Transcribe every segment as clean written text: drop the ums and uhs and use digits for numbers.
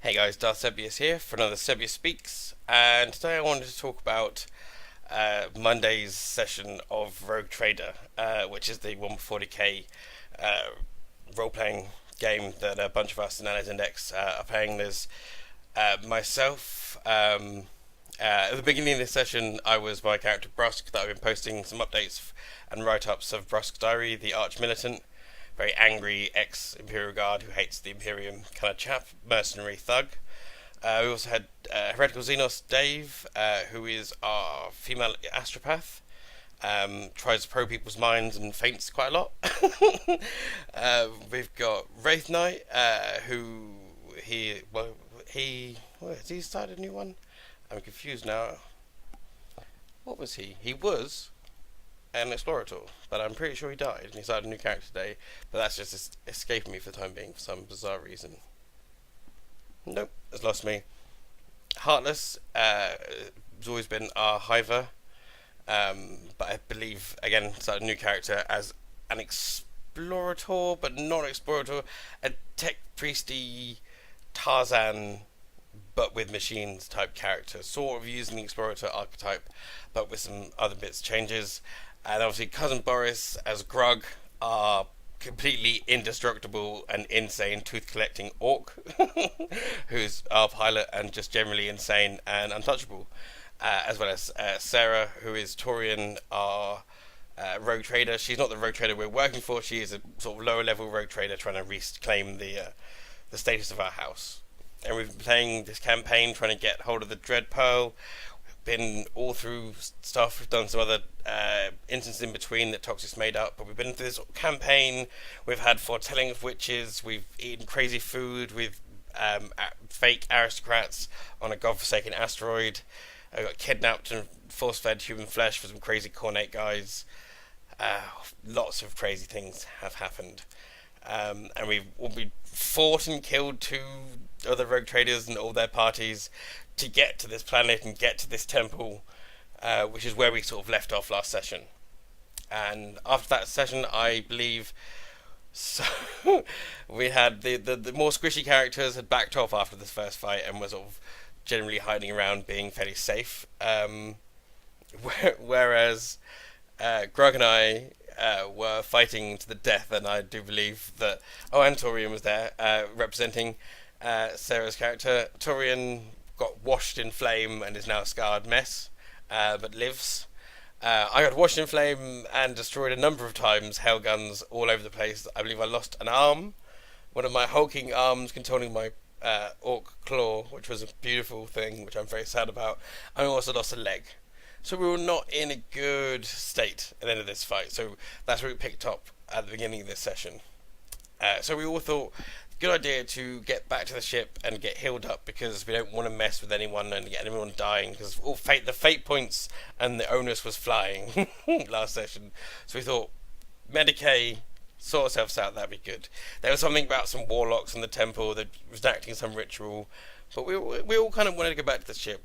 Hey guys, Sebious here for another Sebious Speaks, and today I wanted to talk about Monday's session of Rogue Trader, which is the 140k role-playing game that a bunch of us in Analyze Index are playing. There's myself. At the beginning of this session, I was my character Brusk, that I've been posting some updates and write-ups of Brusk's Diary, the arch-militant, very angry ex-Imperial Guard who hates the Imperium kind of chap, mercenary thug. We also had Heretical Xenos Dave, who is our female astropath. Tries to probe people's minds and faints quite a lot. We've got Wraith Knight, who has he started a new one? I'm confused now. What was he? He was an Explorator, but I'm pretty sure he died and he started a new character today, but that's just escaping me for the time being for some bizarre reason. Nope, it's lost me. Heartless has always been our Hiver, but I believe, again, started a new character as an Explorator, but not an Explorator, a tech priesty Tarzan but with machines type character, sort of using the Explorator archetype, but with some other bits changes. And obviously Cousin Boris as Grug, our completely indestructible and insane tooth-collecting orc, who's our pilot and just generally insane and untouchable. As well as Sarah, who is Torian, our rogue trader. She's not the rogue trader we're working for, she is a sort of lower level rogue trader trying to reclaim the status of our house. And we've been playing this campaign trying to get hold of the Dread Pearl. Been all through stuff. We've done some other instances in between that Toxic's made up, but we've been through this campaign. We've had foretelling of witches. We've eaten crazy food with fake aristocrats on a godforsaken asteroid. I got kidnapped and force-fed human flesh for some crazy Cornate guys. Lots of crazy things have happened, and we fought and killed two other rogue traders and all their parties to get to this planet and get to this temple, which is where we sort of left off last session. And after that session, I believe, so we had the more squishy characters had backed off after this first fight and were sort of generally hiding around, being fairly safe. Whereas Grug and I were fighting to the death, and I do believe that and Torian was there representing Sarah's character. Torian got washed in flame and is now a scarred mess, but lives. I got washed in flame and destroyed a number of times, hell guns all over the place. I believe I lost an arm, one of my hulking arms containing my orc claw, which was a beautiful thing, which I'm very sad about. I also lost a leg. So we were not in a good state at the end of this fight, so that's where we picked up at the beginning of this session. So we all thought, good idea to get back to the ship and get healed up, because we don't want to mess with anyone and get anyone dying, because the fate points and the onus was flying last session. So we thought, Medicae, sort ourselves out, that'd be good. There was something about some warlocks in the temple that was enacting some ritual, but we all kind of wanted to go back to the ship.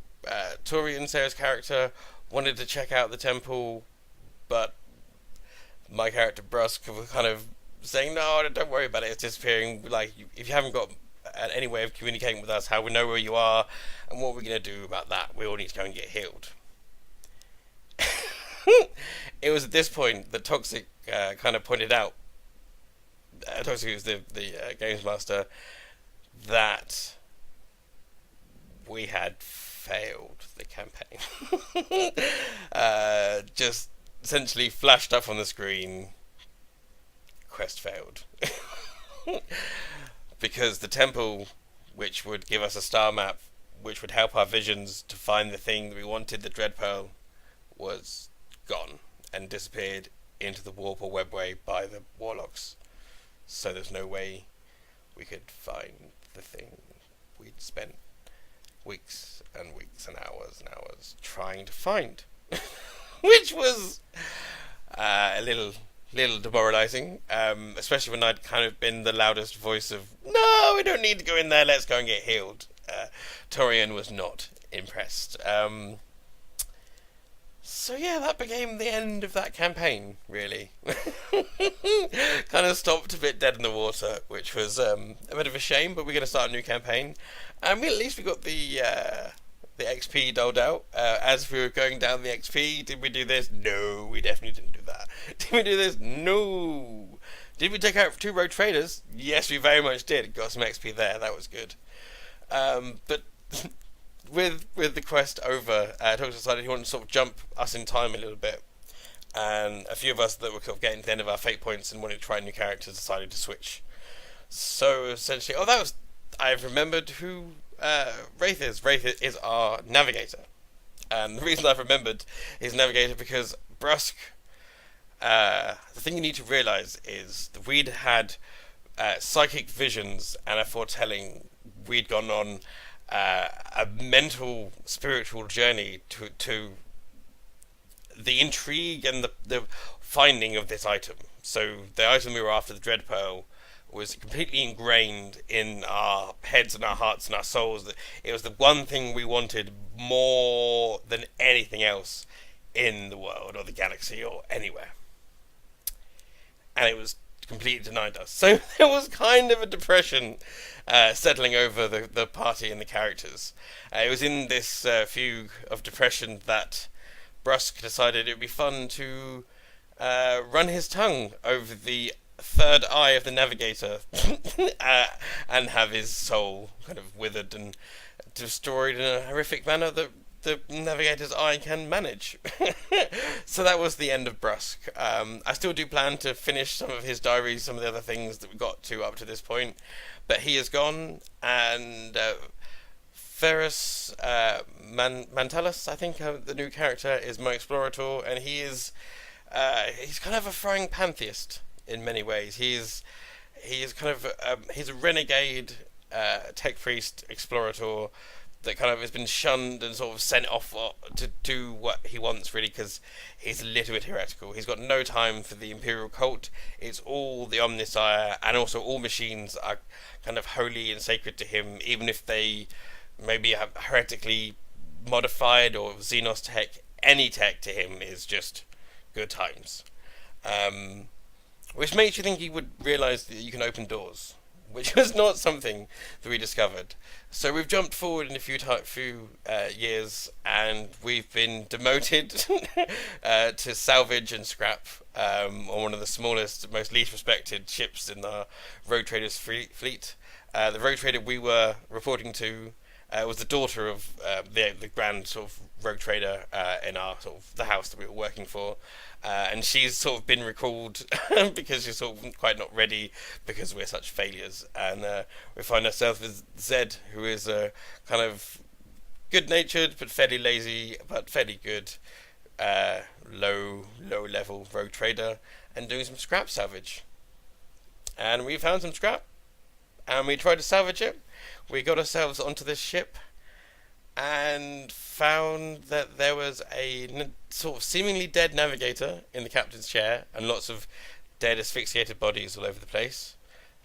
Torian, Sarah's character, wanted to check out the temple, but my character Brusk was kind of saying, no, don't worry about it, it's disappearing. Like, if you haven't got any way of communicating with us, how we know where you are, and what we're going to do about that, we all need to go and get healed. It was at this point that Toxic kind of pointed out, Toxic, who's the games master, that we had failed the campaign. Just essentially flashed up on the screen, quest failed. Because the temple, which would give us a star map, which would help our visions to find the thing that we wanted, the Dread Pearl, was gone and disappeared into the warp or webway by the warlocks. So there's no way we could find the thing we'd spent weeks and weeks and hours trying to find. Which was a little demoralising, especially when I'd kind of been the loudest voice of, no, we don't need to go in there, let's go and get healed. Torian was not impressed. So yeah, that became the end of that campaign, really. Kind of stopped a bit dead in the water, which was a bit of a shame. But we're going to start a new campaign, and at least we got the XP doled out. As we were going down the XP, did we do this? No, we definitely didn't do that. Did we do this? No. Did we take out 2 rogue traders? Yes, we very much did. Got some XP there. That was good. But with the quest over, Tox decided he wanted to sort of jump us in time a little bit, and a few of us that were sort of getting to the end of our fate points and wanted to try new characters decided to switch. So essentially, I've remembered who Wraith is. Wraith is our navigator, and the reason I've remembered his navigator because Brusque. The thing you need to realise is that we'd had psychic visions and a foretelling. We'd gone on a mental, spiritual journey to the intrigue and the finding of this item. So the item we were after, the Dread Pearl, was completely ingrained in our heads and our hearts and our souls. It was the one thing we wanted more than anything else in the world or the galaxy or anywhere. And it was completely denied us. So there was kind of a depression settling over the party and the characters. It was in this fugue of depression that Brusque decided it would be fun to run his tongue over the third eye of the navigator and have his soul kind of withered and destroyed in a horrific manner that the navigator's eye can manage. So that was the end of Brusque. I still do plan to finish some of his diaries, some of the other things that we got to up to this point, but he is gone, and Ferrus Mantalus, I think the new character, is my explorator, and he's kind of a frying pantheist in many ways. He's kind of he's a renegade tech priest explorator that kind of has been shunned and sort of sent off to do what he wants, really, because he's a little bit heretical. He's got no time for the Imperial cult. It's all the Omnissiah, and also all machines are kind of holy and sacred to him, even if they maybe have heretically modified or Xenos tech. Any tech to him is just good times. Which makes you think he would realise that you can open doors, which was not something that we discovered. So we've jumped forward in a few years, and we've been demoted to salvage and scrap on one of the smallest, most least respected ships in the Rogue Traders fleet. The Rogue Trader we were reporting to was the daughter of the grand sort of Rogue Trader in our sort of the house that we were working for. And she's sort of been recalled because she's sort of quite not ready because we're such failures. And we find ourselves with Zed, who is a kind of good-natured but fairly lazy but fairly good low-level rogue trader and doing some scrap salvage. And we found some scrap and we tried to salvage it. We got ourselves onto this ship and found that there was a sort of seemingly dead navigator in the captain's chair and lots of dead asphyxiated bodies all over the place.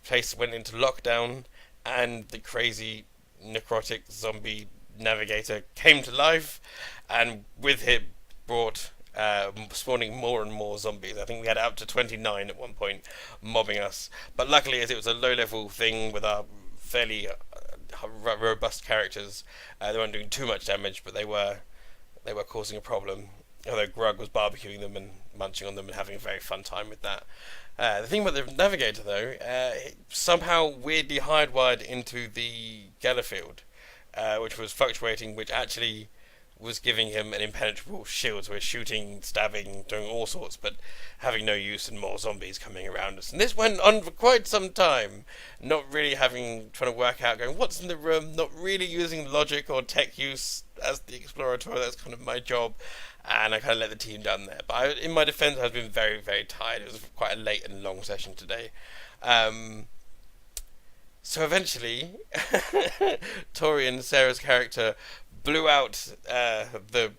The place went into lockdown, and the crazy necrotic zombie navigator came to life, and with it brought spawning more and more zombies. I think we had up to 29 at one point mobbing us, but luckily, as it was a low level thing with our fairly robust characters, they weren't doing too much damage, but they were causing a problem. Although Grug was barbecuing them and munching on them and having a very fun time with that. The thing about the navigator, though, somehow weirdly hardwired into the Gallowfield, which was fluctuating, which actually was giving him an impenetrable shield. So we're shooting, stabbing, doing all sorts, but having no use and more zombies coming around us. And this went on for quite some time, not really trying to work out, going, what's in the room, not really using logic or tech use as the explorator. That's kind of my job. And I kind of let the team down there. But in my defense, I've been very, very tired. It was quite a late and long session today. So eventually, Torian, Sarah's character, blew out the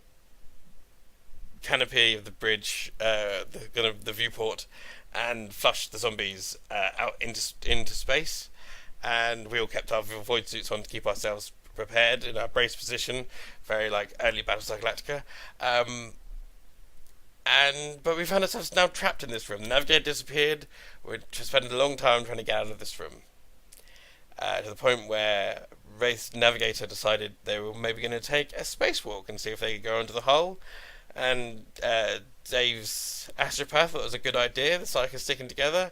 canopy of the bridge, the viewport, and flushed the zombies out into space. And we all kept our void suits on to keep ourselves prepared in our brace position, very like early Battlestar Galactica. But we found ourselves now trapped in this room. The navigator disappeared. We're just spending a long time trying to get out of this room. To the point where Wraith's navigator decided they were maybe going to take a spacewalk and see if they could go into the hull. And Dave's astropath thought it was a good idea, the cycles sticking together.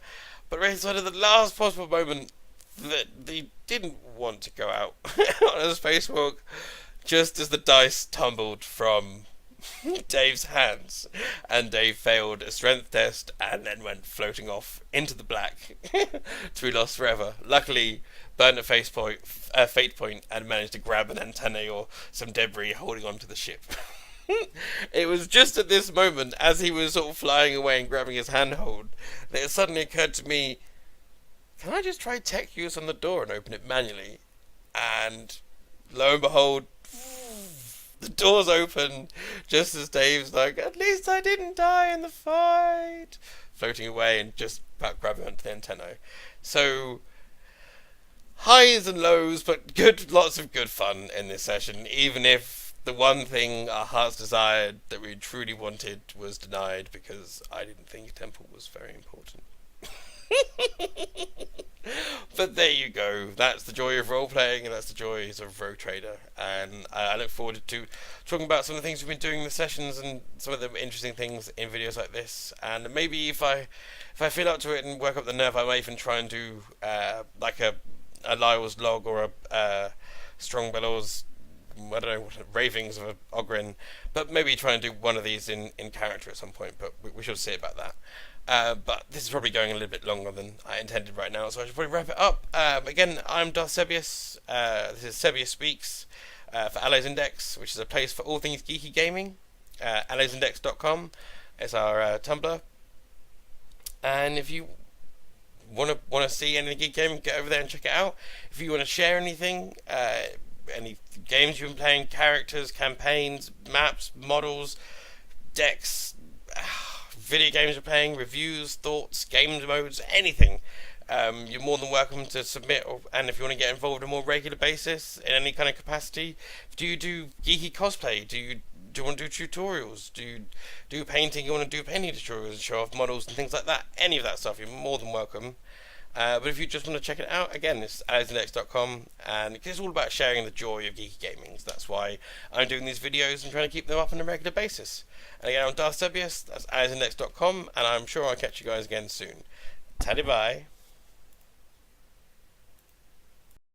But Wraith decided at the last possible moment that they didn't want to go out on a spacewalk, just as the dice tumbled from Dave's hands, and Dave failed a strength test and then went floating off into the black to be lost forever. Luckily, burned a fate point and managed to grab an antenna or some debris holding onto the ship. It was just at this moment, as he was sort of flying away and grabbing his handhold, that it suddenly occurred to me, can I just try tech use on the door and open it manually? And lo and behold, the door's open, just as Dave's like, at least I didn't die in the fight, floating away and just about grabbing onto the antenna. So, highs and lows, but lots of good fun in this session, even if the one thing our hearts desired that we truly wanted was denied because I didn't think Temple was very important. But there you go. That's the joy of role-playing, and that's the joys of Rogue Trader. And I look forward to talking about some of the things we've been doing in the sessions and some of the interesting things in videos like this. And maybe if I feel up to it and work up the nerve, I might even try and do like a Lyle's log or a Strong Bellow's, I don't know, ravings of a Ogren, but maybe try and do one of these in character at some point, but we shall see about that. But this is probably going a little bit longer than I intended right now, so I should probably wrap it up. Again, I'm Sebious. This is Sebious Speaks for Allies Index, which is a place for all things geeky gaming. Alliesindex.com is our Tumblr. And if you want to see any geek gaming, get over there and check it out. If you want to share anything, any games you've been playing, characters, campaigns, maps, models, decks, video games you're playing, reviews, thoughts, games modes, anything, you're more than welcome to submit. And if you want to get involved on a more regular basis in any kind of capacity, do you do geeky cosplay? Do you want to do tutorials? Do you do painting? You want to do painting tutorials and show off models and things like that? Any of that stuff, you're more than welcome. But if you just want to check it out, again, it's alliesindex.com, and it's all about sharing the joy of geeky gaming. So that's why I'm doing these videos and trying to keep them up on a regular basis. And again, I'm Sebious, that's alliesindex.com, and I'm sure I'll catch you guys again soon. Taddy bye.